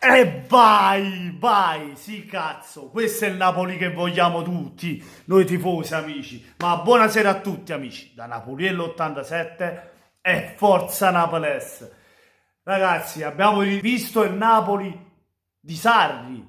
E vai, sì cazzo, questo è il Napoli che vogliamo tutti, noi tifosi amici, ma buonasera a tutti amici, da Napoliello 87 e Forza Naples. Ragazzi, abbiamo rivisto il Napoli di Sarri,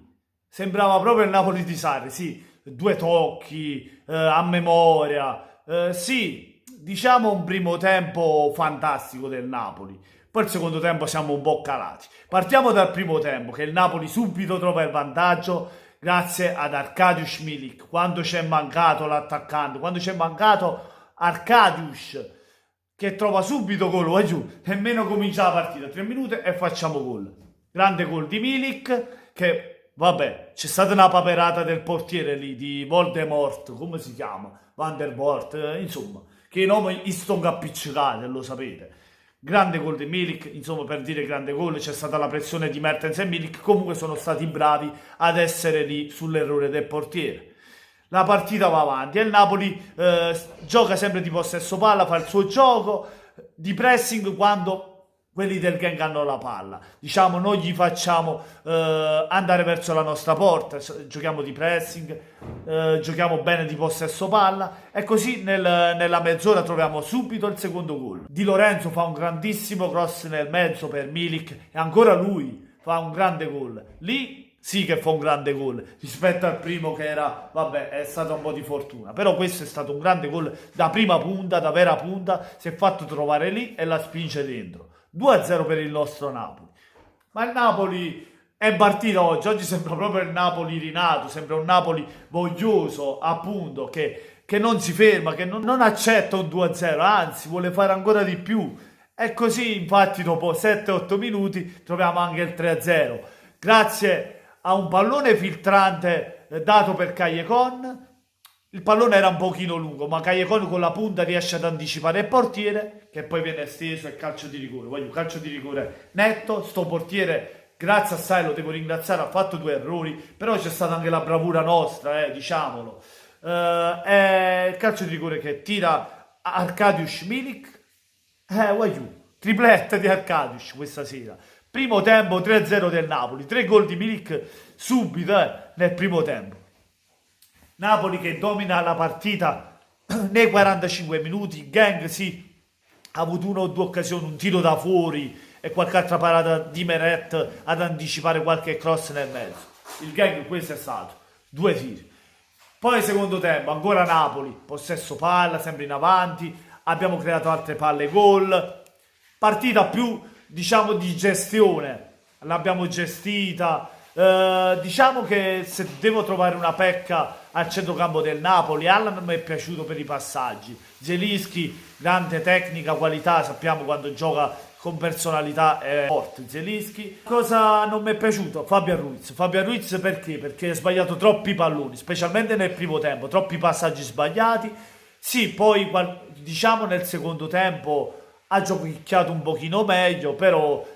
sembrava proprio il Napoli di Sarri, sì, due tocchi, a memoria, sì, diciamo un primo tempo fantastico del Napoli. Poi il secondo tempo siamo un po' calati. Partiamo dal primo tempo, che il Napoli subito trova il vantaggio grazie ad Arkadiusz Milik. Quando c'è mancato l'attaccante, quando c'è mancato Arkadiusz, che trova subito gol, vai giù, nemmeno comincia la partita, 3 minuti e facciamo gol. Grande gol di Milik, che vabbè, c'è stata una paperata del portiere lì, di Voldemort, come si chiama? Van der Voort, insomma, che i nomi istonga appiccicati, lo sapete. Grande gol di Milik, insomma, per dire grande gol c'è stata la pressione di Mertens e Milik, comunque sono stati bravi ad essere lì sull'errore del portiere. La partita va avanti e il Napoli gioca sempre di possesso palla, fa il suo gioco di pressing quando quelli del gang hanno la palla. Diciamo, noi gli facciamo andare verso la nostra porta, giochiamo di pressing, giochiamo bene di possesso palla e così nella mezz'ora troviamo subito il secondo gol. Di Lorenzo fa un grandissimo cross nel mezzo per Milik e ancora lui fa un grande gol. Lì sì che fa un grande gol rispetto al primo che era, vabbè, è stata un po' di fortuna, però questo è stato un grande gol da prima punta, da vera punta, si è fatto trovare lì e la spinge dentro. 2-0 per il nostro Napoli. Ma il Napoli è partito oggi sembra proprio il Napoli rinato, sembra un Napoli voglioso, appunto, che non si ferma, che non accetta un 2-0, anzi vuole fare ancora di più. E così, infatti, dopo 7-8 minuti troviamo anche il 3-0. Grazie a un pallone filtrante dato per Callecon. Il pallone era un pochino lungo, ma Callecon con la punta riesce ad anticipare il portiere, che poi viene esteso e calcio di rigore. Voglio un calcio di rigore netto. Sto portiere, grazie assai, lo devo ringraziare, ha fatto 2 errori, però c'è stata anche la bravura nostra, diciamolo. È il calcio di rigore che tira Arkadiusz Milik. Voglio tripletta di Arkadiusz questa sera. Primo tempo 3-0 del Napoli, 3 gol di Milik subito nel primo tempo. Napoli che domina la partita nei 45 minuti, Gang sì, ha avuto una o due occasioni, un tiro da fuori e qualche altra parata di Meret ad anticipare qualche cross nel mezzo. Il Gang questo è stato, 2 tiri. Poi secondo tempo, ancora Napoli, possesso palla, sempre in avanti, abbiamo creato altre palle gol, partita più diciamo di gestione, l'abbiamo gestita. Diciamo che se devo trovare una pecca al centrocampo del Napoli, Allan mi è piaciuto per i passaggi, Zielinski grande tecnica, qualità, sappiamo quando gioca con personalità è forte Zielinski. Cosa non mi è piaciuto? Fabian Ruiz perché? Perché ha sbagliato troppi palloni, specialmente nel primo tempo, troppi passaggi sbagliati. Sì, poi diciamo nel secondo tempo ha giochicchiato un pochino meglio, però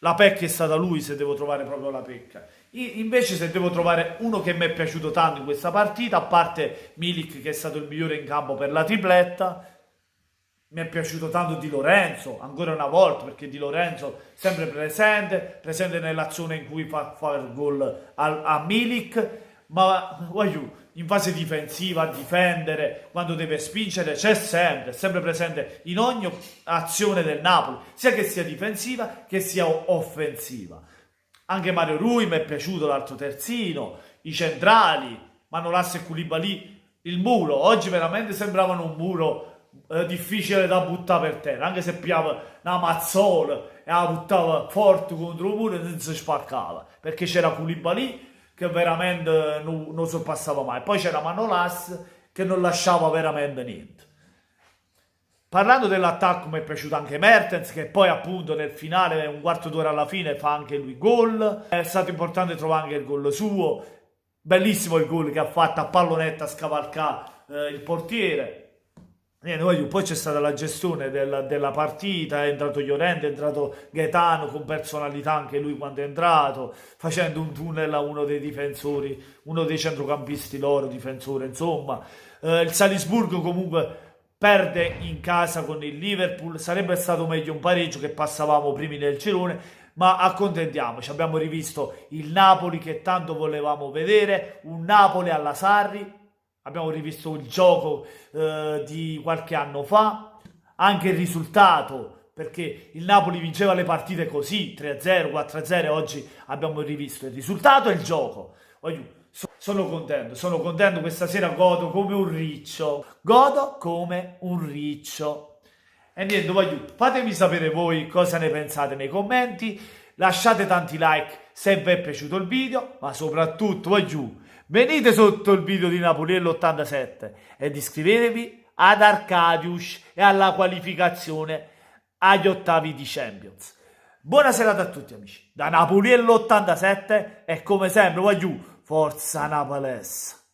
la pecca è stata lui, se devo trovare proprio la pecca. Invece se devo trovare uno che mi è piaciuto tanto in questa partita, a parte Milik che è stato il migliore in campo per la tripletta, mi è piaciuto tanto Di Lorenzo, ancora una volta, perché Di Lorenzo sempre presente nell'azione in cui fa il gol a Milik, ma voglio in fase difensiva a difendere, quando deve spingere, c'è sempre presente in ogni azione del Napoli, sia che sia difensiva che sia offensiva. Anche Mario Rui mi è piaciuto, l'altro terzino, i centrali, Manolas e Koulibaly, il muro, oggi veramente sembravano un muro difficile da buttare per terra, anche se piava una mazzola e la buttava forte contro il muro e non si spaccava, perché c'era Koulibaly che veramente non sorpassava mai. Poi c'era Manolas che non lasciava veramente niente. Parlando dell'attacco mi è piaciuto anche Mertens, che poi appunto nel finale, un quarto d'ora alla fine, fa anche lui gol. È stato importante trovare anche il gol suo. Bellissimo il gol che ha fatto a pallonetta a scavalcare il portiere. Poi c'è stata la gestione della partita, è entrato Llorente, è entrato Gaetano con personalità anche lui quando è entrato, facendo un tunnel a uno dei difensori, uno dei centrocampisti loro, difensore insomma. Il Salisburgo comunque perde in casa con il Liverpool, sarebbe stato meglio un pareggio che passavamo primi nel girone, ma accontentiamoci, abbiamo rivisto il Napoli che tanto volevamo vedere, un Napoli alla Sarri, abbiamo rivisto il gioco di qualche anno fa, anche il risultato, perché il Napoli vinceva le partite così, 3-0, 4-0, oggi abbiamo rivisto il risultato e il gioco. Sono contento, questa sera godo come un riccio. E niente, fatemi sapere voi cosa ne pensate nei commenti, lasciate tanti like se vi è piaciuto il video, ma soprattutto venite sotto il video di Napoliello 87 ed iscrivetevi ad Arcadius e alla qualificazione agli ottavi di Champions. Buona serata a tutti amici, da Napoliello 87 e come sempre forza Napolès!